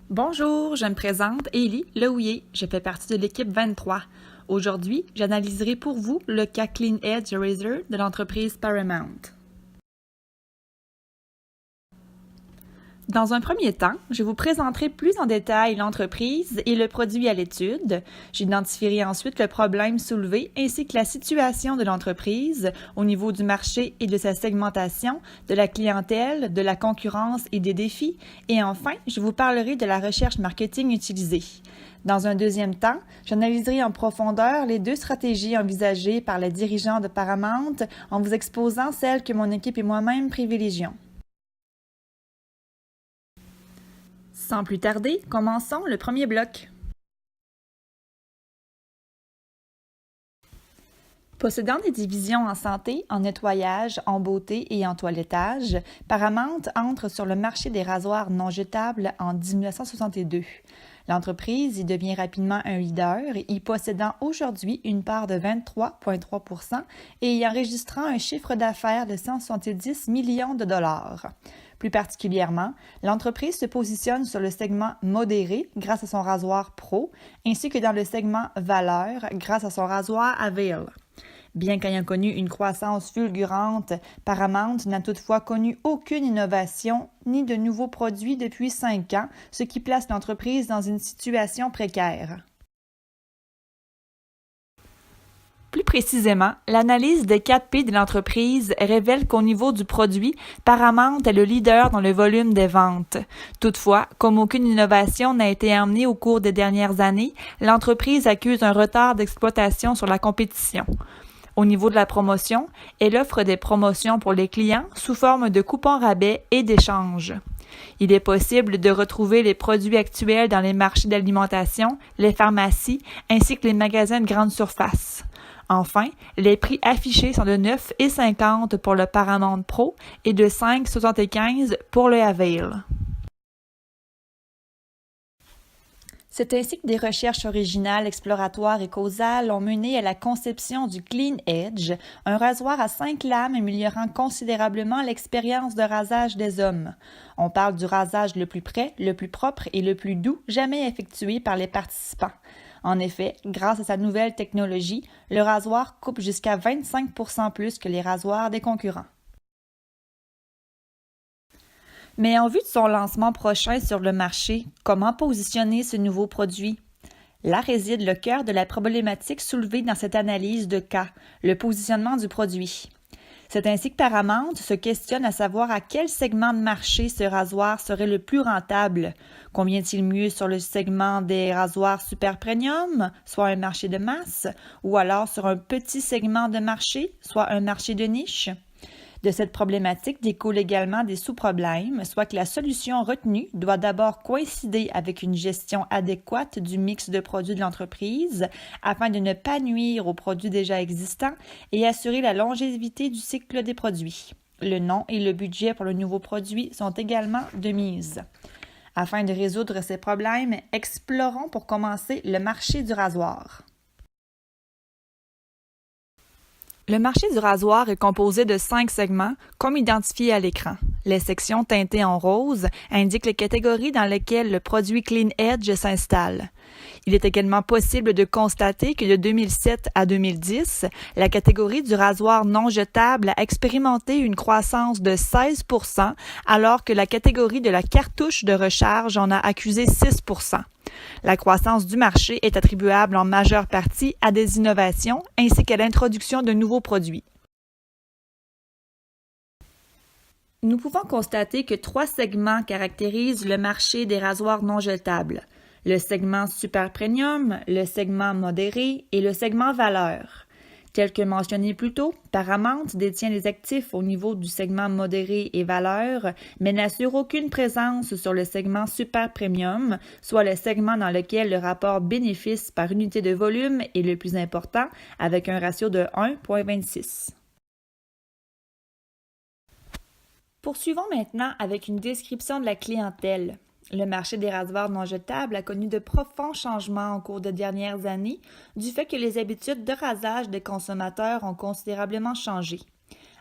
Bonjour, je me présente, Élie Lehouillier. Je fais partie de l'équipe 23. Aujourd'hui, j'analyserai pour vous le cas Clean Edge Eraser de l'entreprise Paramount. Dans un premier temps, je vous présenterai plus en détail l'entreprise et le produit à l'étude. J'identifierai ensuite le problème soulevé ainsi que la situation de l'entreprise au niveau du marché et de sa segmentation, de la clientèle, de la concurrence et des défis. Et enfin, je vous parlerai de la recherche marketing utilisée. Dans un deuxième temps, j'analyserai en profondeur les deux stratégies envisagées par les dirigeants de Paramount en vous exposant celles que mon équipe et moi-même privilégions. Sans plus tarder, commençons le premier bloc. Possédant des divisions en santé, en nettoyage, en beauté et en toilettage, Paramount entre sur le marché des rasoirs non jetables en 1962. L'entreprise y devient rapidement un leader, y possédant aujourd'hui une part de 23,3% et y enregistrant un chiffre d'affaires de 170 millions de dollars. Plus particulièrement, l'entreprise se positionne sur le segment modéré grâce à son rasoir Pro, ainsi que dans le segment valeur grâce à son rasoir Avail. Bien qu'ayant connu une croissance fulgurante, Paramount n'a toutefois connu aucune innovation ni de nouveaux produits depuis 5 ans, ce qui place l'entreprise dans une situation précaire. Plus précisément, l'analyse des 4 P de l'entreprise révèle qu'au niveau du produit, Paramount est le leader dans le volume des ventes. Toutefois, comme aucune innovation n'a été amenée au cours des dernières années, l'entreprise accuse un retard d'exploitation sur la compétition. Au niveau de la promotion, elle offre des promotions pour les clients sous forme de coupons rabais et d'échanges. Il est possible de retrouver les produits actuels dans les marchés d'alimentation, les pharmacies ainsi que les magasins de grande surface. Enfin, les prix affichés sont de 9,50 pour le Paramount Pro et de 5,75 pour le Avail. C'est ainsi que des recherches originales, exploratoires et causales ont mené à la conception du Clean Edge, un rasoir à 5 lames améliorant considérablement l'expérience de rasage des hommes. On parle du rasage le plus près, le plus propre et le plus doux jamais effectué par les participants. En effet, grâce à sa nouvelle technologie, le rasoir coupe jusqu'à 25% plus que les rasoirs des concurrents. Mais en vue de son lancement prochain sur le marché, comment positionner ce nouveau produit? Là réside le cœur de la problématique soulevée dans cette analyse de cas, le positionnement du produit. C'est ainsi que Paramount se questionne à savoir à quel segment de marché ce rasoir serait le plus rentable. Convient-il mieux sur le segment des rasoirs super premium, soit un marché de masse, ou alors sur un petit segment de marché, soit un marché de niche? De cette problématique découlent également des sous-problèmes, soit que la solution retenue doit d'abord coïncider avec une gestion adéquate du mix de produits de l'entreprise afin de ne pas nuire aux produits déjà existants et assurer la longévité du cycle des produits. Le nom et le budget pour le nouveau produit sont également de mise. Afin de résoudre ces problèmes, explorons pour commencer le marché du rasoir. Le marché du rasoir est composé de 5 segments, comme identifié à l'écran. Les sections teintées en rose indiquent les catégories dans lesquelles le produit Clean Edge s'installe. Il est également possible de constater que de 2007 à 2010, la catégorie du rasoir non jetable a expérimenté une croissance de 16%, alors que la catégorie de la cartouche de recharge en a accusé 6%. La croissance du marché est attribuable en majeure partie à des innovations ainsi qu'à l'introduction de nouveaux produits. Nous pouvons constater que 3 segments caractérisent le marché des rasoirs non jetables. Le segment super premium, le segment modéré et le segment valeur. Tel que mentionné plus tôt, Paramount détient les actifs au niveau du segment modéré et valeur, mais n'assure aucune présence sur le segment super premium, soit le segment dans lequel le rapport bénéfice par unité de volume est le plus important, avec un ratio de 1,26. Poursuivons maintenant avec une description de la clientèle. Le marché des rasoirs non jetables a connu de profonds changements au cours des dernières années du fait que les habitudes de rasage des consommateurs ont considérablement changé.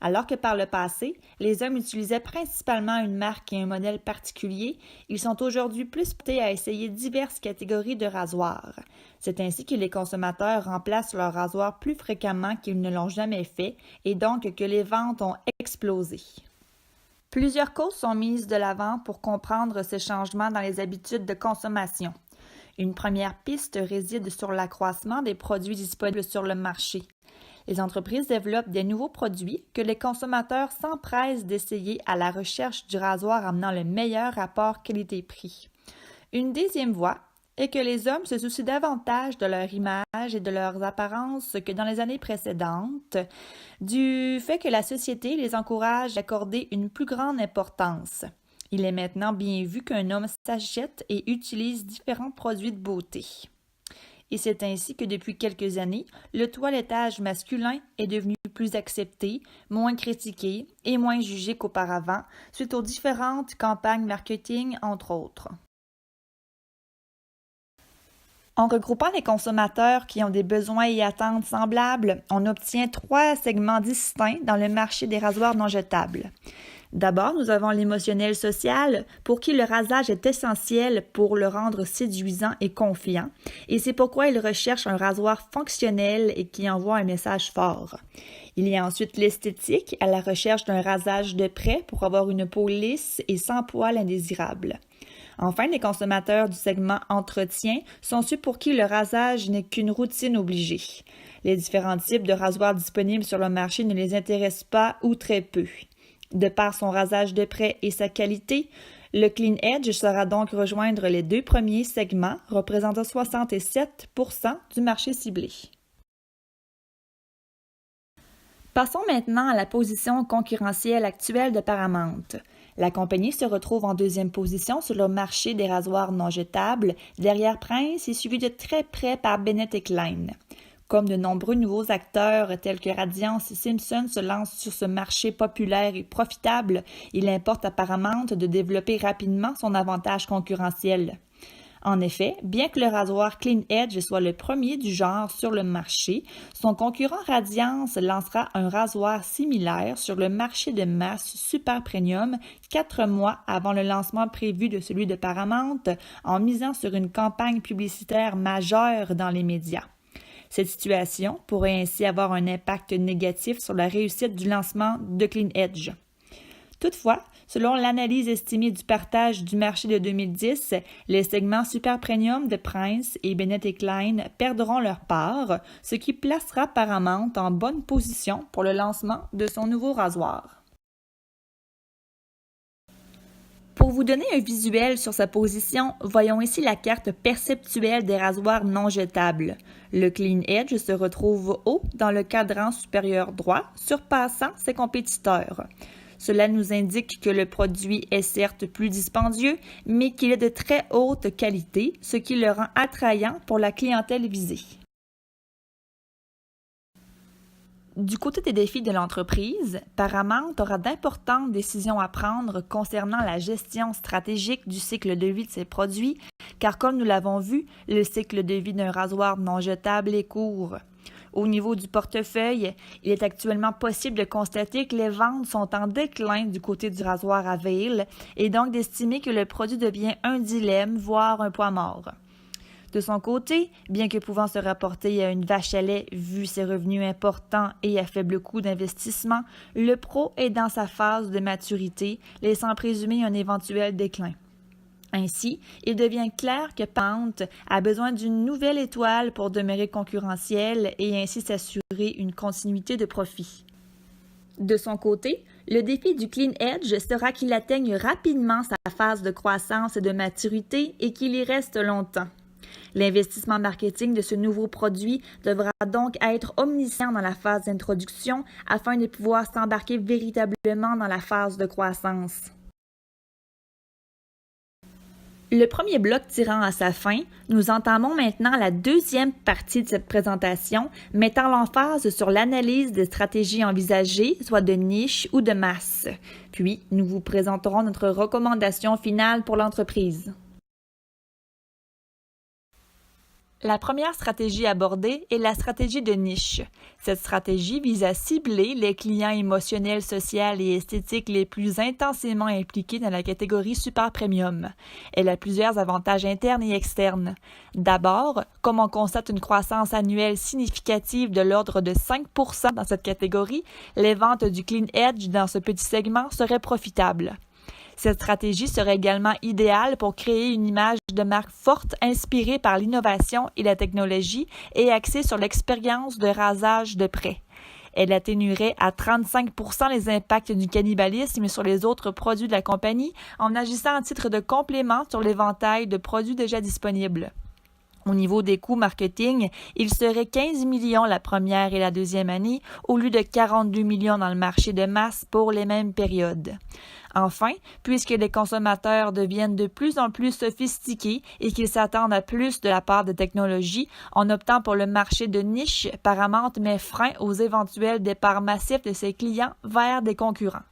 Alors que par le passé, les hommes utilisaient principalement une marque et un modèle particulier, ils sont aujourd'hui plus portés à essayer diverses catégories de rasoirs. C'est ainsi que les consommateurs remplacent leurs rasoirs plus fréquemment qu'ils ne l'ont jamais fait et donc que les ventes ont explosé. Plusieurs causes sont mises de l'avant pour comprendre ces changements dans les habitudes de consommation. Une première piste réside sur l'accroissement des produits disponibles sur le marché. Les entreprises développent des nouveaux produits que les consommateurs s'empressent d'essayer à la recherche du rasoir amenant le meilleur rapport qualité-prix. Une deuxième voie est que les hommes se soucient davantage de leur image et de leurs apparences que dans les années précédentes, du fait que la société les encourage à accorder une plus grande importance. Il est maintenant bien vu qu'un homme s'achète et utilise différents produits de beauté. Et c'est ainsi que depuis quelques années, le toilettage masculin est devenu plus accepté, moins critiqué et moins jugé qu'auparavant, suite aux différentes campagnes marketing, entre autres. En regroupant les consommateurs qui ont des besoins et attentes semblables, on obtient 3 segments distincts dans le marché des rasoirs non jetables. D'abord, nous avons l'émotionnel social, pour qui le rasage est essentiel pour le rendre séduisant et confiant, et c'est pourquoi il recherche un rasoir fonctionnel et qui envoie un message fort. Il y a ensuite l'esthétique, à la recherche d'un rasage de près pour avoir une peau lisse et sans poils indésirables. Enfin, les consommateurs du segment entretien sont ceux pour qui le rasage n'est qu'une routine obligée. Les différents types de rasoirs disponibles sur le marché ne les intéressent pas ou très peu. De par son rasage de près et sa qualité, le Clean Edge saura donc rejoindre les 2 premiers segments, représentant 67% du marché ciblé. Passons maintenant à la position concurrentielle actuelle de Paramount. La compagnie se retrouve en 2e position sur le marché des rasoirs non jetables, derrière Prince et suivi de très près par Bennett & Klein. Comme de nombreux nouveaux acteurs tels que Radiance et Simpson se lancent sur ce marché populaire et profitable, il importe à Paramount de développer rapidement son avantage concurrentiel. En effet, bien que le rasoir Clean Edge soit le premier du genre sur le marché, son concurrent Radiance lancera un rasoir similaire sur le marché de masse super premium 4 mois avant le lancement prévu de celui de Paramount, en misant sur une campagne publicitaire majeure dans les médias. Cette situation pourrait ainsi avoir un impact négatif sur la réussite du lancement de Clean Edge. Toutefois, selon l'analyse estimée du partage du marché de 2010, les segments super premium de Prince et Bennett & Klein perdront leur part, ce qui placera Paramount en bonne position pour le lancement de son nouveau rasoir. Pour vous donner un visuel sur sa position, voyons ici la carte perceptuelle des rasoirs non jetables. Le Clean Edge se retrouve haut dans le cadran supérieur droit, surpassant ses compétiteurs. Cela nous indique que le produit est certes plus dispendieux, mais qu'il est de très haute qualité, ce qui le rend attrayant pour la clientèle visée. Du côté des défis de l'entreprise, Paramount aura d'importantes décisions à prendre concernant la gestion stratégique du cycle de vie de ses produits, car comme nous l'avons vu, le cycle de vie d'un rasoir non jetable est court. Au niveau du portefeuille, il est actuellement possible de constater que les ventes sont en déclin du côté du rasoir à Vail et donc d'estimer que le produit devient un dilemme, voire un poids mort. De son côté, bien que pouvant se rapporter à une vache à lait vu ses revenus importants et à faible coût d'investissement, le Pro est dans sa phase de maturité, laissant présumer un éventuel déclin. Ainsi, il devient clair que Paramount a besoin d'une nouvelle étoile pour demeurer concurrentiel et ainsi s'assurer une continuité de profit. De son côté, le défi du Clean Edge sera qu'il atteigne rapidement sa phase de croissance et de maturité et qu'il y reste longtemps. L'investissement marketing de ce nouveau produit devra donc être omniscient dans la phase d'introduction afin de pouvoir s'embarquer véritablement dans la phase de croissance. Le premier bloc tirant à sa fin, nous entamons maintenant la deuxième partie de cette présentation, mettant l'emphase sur l'analyse des stratégies envisagées, soit de niche ou de masse. Puis, nous vous présenterons notre recommandation finale pour l'entreprise. La première stratégie abordée est la stratégie de niche. Cette stratégie vise à cibler les clients émotionnels, sociaux et esthétiques les plus intensément impliqués dans la catégorie super premium. Elle a plusieurs avantages internes et externes. D'abord, comme on constate une croissance annuelle significative de l'ordre de 5% dans cette catégorie, les ventes du Clean Edge dans ce petit segment seraient profitables. Cette stratégie serait également idéale pour créer une image de marque forte inspirée par l'innovation et la technologie et axée sur l'expérience de rasage de près. Elle atténuerait à 35% les impacts du cannibalisme sur les autres produits de la compagnie en agissant à titre de complément sur l'éventail de produits déjà disponibles. Au niveau des coûts marketing, il serait 15 millions la première et la deuxième année au lieu de 42 millions dans le marché de masse pour les mêmes périodes. Enfin, puisque les consommateurs deviennent de plus en plus sophistiqués et qu'ils s'attendent à plus de la part de technologies, en optant pour le marché de niche, Paramount met frein aux éventuels départs massifs de ses clients vers des concurrents.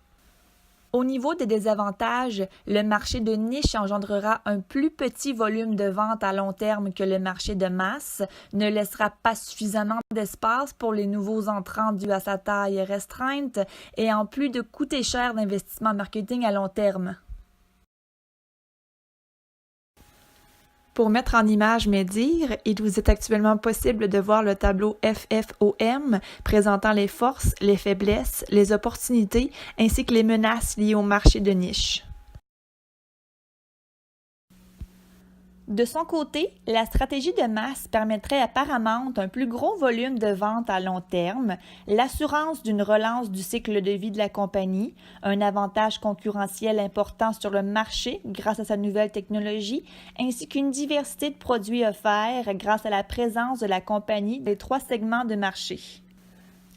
Au niveau des désavantages, le marché de niche engendrera un plus petit volume de vente à long terme que le marché de masse, ne laissera pas suffisamment d'espace pour les nouveaux entrants dû à sa taille restreinte et en plus de coûter cher d'investissement marketing à long terme. Pour mettre en image mes dires, il vous est actuellement possible de voir le tableau FFOM présentant les forces, les faiblesses, les opportunités ainsi que les menaces liées au marché de niche. De son côté, la stratégie de masse permettrait à Paramount un plus gros volume de ventes à long terme, l'assurance d'une relance du cycle de vie de la compagnie, un avantage concurrentiel important sur le marché grâce à sa nouvelle technologie, ainsi qu'une diversité de produits offerts grâce à la présence de la compagnie des 3 segments de marché.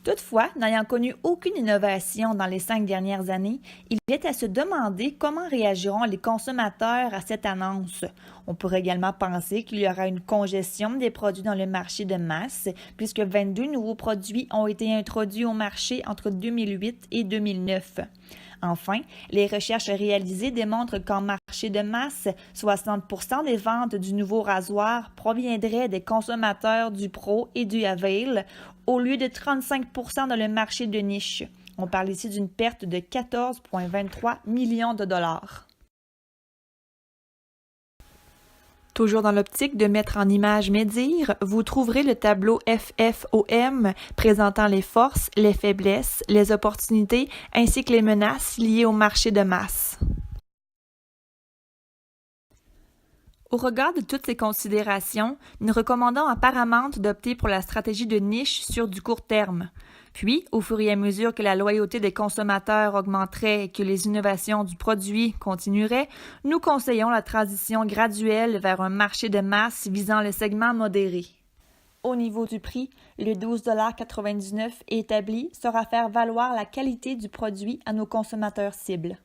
Toutefois, n'ayant connu aucune innovation dans les 5 dernières années, il est à se demander comment réagiront les consommateurs à cette annonce. On pourrait également penser qu'il y aura une congestion des produits dans le marché de masse, puisque 22 nouveaux produits ont été introduits au marché entre 2008 et 2009. Enfin, les recherches réalisées démontrent qu'en marché de masse, 60% des ventes du nouveau rasoir proviendraient des consommateurs du Pro et du Avail, au lieu de 35% dans le marché de niche. On parle ici d'une perte de 14,23 millions de dollars. Toujours dans l'optique de mettre en image mes dires, vous trouverez le tableau FFOM présentant les forces, les faiblesses, les opportunités ainsi que les menaces liées au marché de masse. Au regard de toutes ces considérations, nous recommandons à Paramount d'opter pour la stratégie de niche sur du court terme. Puis, au fur et à mesure que la loyauté des consommateurs augmenterait et que les innovations du produit continueraient, nous conseillons la transition graduelle vers un marché de masse visant le segment modéré. Au niveau du prix, le 12,99$ établi sera faire valoir la qualité du produit à nos consommateurs cibles.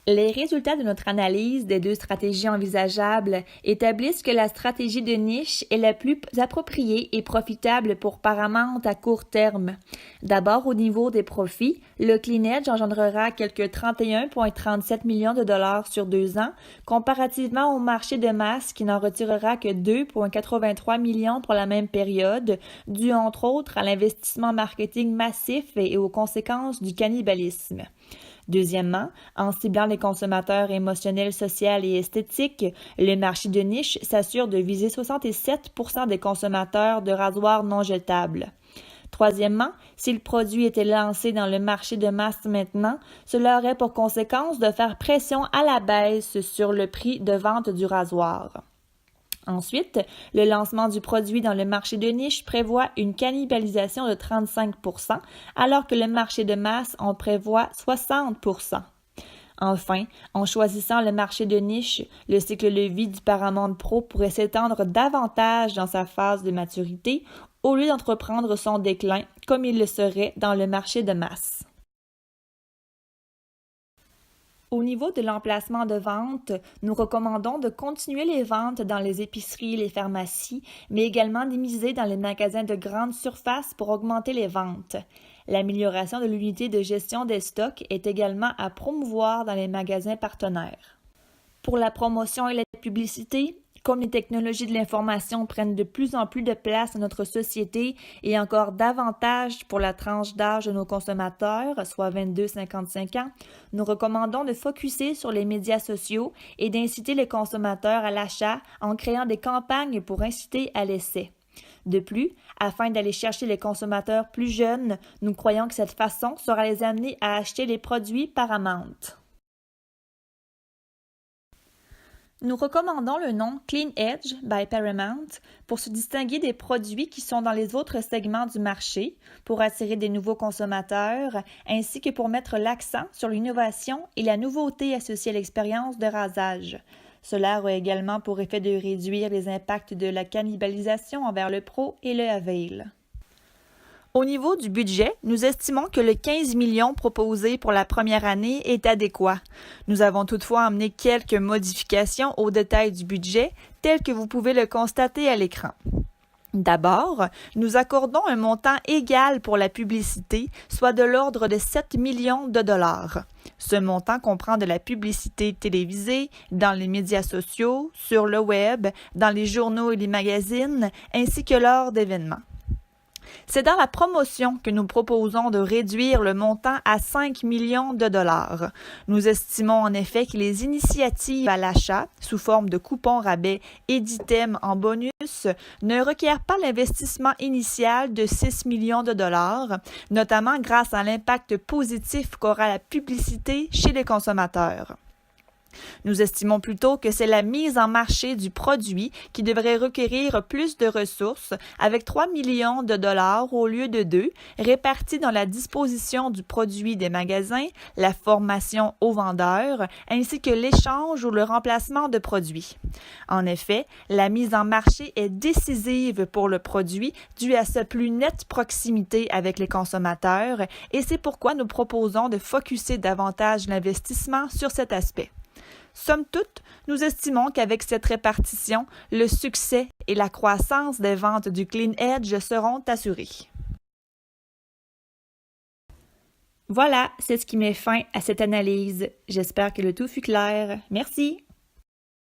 Les résultats de notre analyse des 2 stratégies envisageables établissent que la stratégie de niche est la plus appropriée et profitable pour Paramount à court terme. D'abord, au niveau des profits, le Clean Edge engendrera quelques 31,37 millions de dollars sur 2 ans, comparativement au marché de masse qui n'en retirera que 2,83 millions pour la même période, dû entre autres à l'investissement marketing massif et aux conséquences du cannibalisme. Deuxièmement, en ciblant les consommateurs émotionnels, sociaux et esthétiques, le marché de niche s'assure de viser 67% des consommateurs de rasoirs non jetables. Troisièmement, si le produit était lancé dans le marché de masse maintenant, cela aurait pour conséquence de faire pression à la baisse sur le prix de vente du rasoir. Ensuite, le lancement du produit dans le marché de niche prévoit une cannibalisation de 35%, alors que le marché de masse en prévoit 60%. Enfin, en choisissant le marché de niche, le cycle de vie du Paramount Pro pourrait s'étendre davantage dans sa phase de maturité au lieu d'entreprendre son déclin comme il le serait dans le marché de masse. Au niveau de l'emplacement de vente, nous recommandons de continuer les ventes dans les épiceries et les pharmacies, mais également de miser dans les magasins de grande surface pour augmenter les ventes. L'amélioration de l'unité de gestion des stocks est également à promouvoir dans les magasins partenaires. Pour la promotion et la publicité, Comme les technologies de l'information prennent de plus en plus de place dans notre société et encore davantage pour la tranche d'âge de nos consommateurs, soit 22-55 ans, nous recommandons de focusser sur les médias sociaux et d'inciter les consommateurs à l'achat en créant des campagnes pour inciter à l'essai. De plus, afin d'aller chercher les consommateurs plus jeunes, nous croyons que cette façon sera les amener à acheter les produits Paramount. Nous recommandons le nom Clean Edge by Paramount pour se distinguer des produits qui sont dans les autres segments du marché, pour attirer des nouveaux consommateurs, ainsi que pour mettre l'accent sur l'innovation et la nouveauté associée à l'expérience de rasage. Cela aura également pour effet de réduire les impacts de la cannibalisation envers le Pro et le Avail. Au niveau du budget, nous estimons que le 15 millions proposé pour la première année est adéquat. Nous avons toutefois amené quelques modifications au détail du budget, tel que vous pouvez le constater à l'écran. D'abord, nous accordons un montant égal pour la publicité, soit de l'ordre de 7 millions de dollars. Ce montant comprend de la publicité télévisée, dans les médias sociaux, sur le web, dans les journaux et les magazines, ainsi que lors d'événements. C'est dans la promotion que nous proposons de réduire le montant à 5 millions de dollars. Nous estimons en effet que les initiatives à l'achat, sous forme de coupons rabais et d'items en bonus, ne requièrent pas l'investissement initial de 6 millions de dollars, notamment grâce à l'impact positif qu'aura la publicité chez les consommateurs. Nous estimons plutôt que c'est la mise en marché du produit qui devrait requérir plus de ressources, avec 3 millions de dollars au lieu de 2, répartis dans la disposition du produit des magasins, la formation aux vendeurs, ainsi que l'échange ou le remplacement de produits. En effet, la mise en marché est décisive pour le produit due à sa plus nette proximité avec les consommateurs, et c'est pourquoi nous proposons de focusser davantage l'investissement sur cet aspect. Somme toute, nous estimons qu'avec cette répartition, le succès et la croissance des ventes du Clean Edge seront assurés. Voilà, c'est ce qui met fin à cette analyse. J'espère que le tout fut clair. Merci.